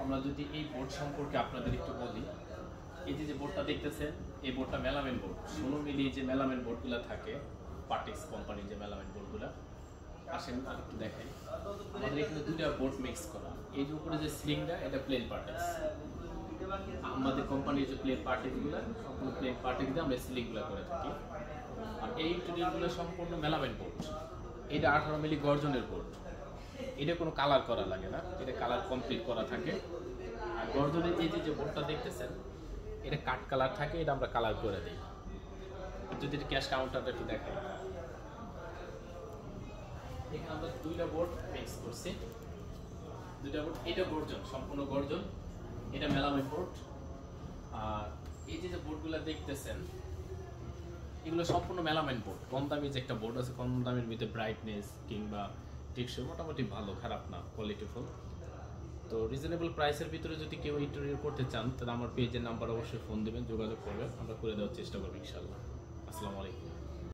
আমরা যদি এই বোর্ড সম্পর্কে আপনাদের একটু বলি, এই যে বোর্ডটা দেখতেছেন, এই বোর্ডটা মেলামেন বোর্ড। 16 মিলি যে মেলামেন বোর্ডগুলো থাকে, পার্টেক্স কোম্পানির যে মেলামেন বোর্ডগুলো, আসেন আর একটু দেখাই। আমাদের এখানে দুইটা বোর্ড মিক্স করা। এই যে উপরে যে স্লিংটা, এটা প্লেন পার্টেক্স। আমাদের কোম্পানির যে প্লেন পার্টেক্সগুলো, সম্পূর্ণ প্লেন পার্টেক্স দিয়ে আমরা স্লিংগুলো করে থাকি। আর এই টুডিগুলো সম্পূর্ণ মেলামেন বোর্ড। এটা 18 মিলি গর্জনের বোর্ড। এটা কোনো কালার করা লাগে না, এটা কালার কমপ্লিট করা থাকে। আর গর্জনের এই যে বোর্ডটা দেখতেছেন, এটা কাট কালার থাকে, এটা আমরা কালার করে দিই। যদি ক্যাশ কাউন্টারটা একটু দেখাই, এখানে আমরা দুইটা বোর্ড মিক্স করছি। দুইটা বোর্ড, এটা গর্জন, সম্পূর্ণ গর্জন, এটা মেলামেন বোর্ড। আর এই যে বোর্ডগুলো দেখতেছেন, এগুলো সম্পূর্ণ মেলামেন বোর্ড। কম দামি যে একটা বোর্ড আছে, কম দামের ভিতরে ব্রাইটনেস কিংবা টেকসই মোটামুটি ভালো, খারাপ না, কোয়ালিটিফুল। তো রিজনেবল প্রাইসের ভিতরে যদি কেউ ইন্টারভিউ করতে চান, তাহলে আমার পেজের নাম্বার অবশ্যই ফোন দেবেন, যোগাযোগ করবেন, আমরা করে দেওয়ার চেষ্টা করবো ইনশাল্লাহ। আসসালামু আলাইকুম।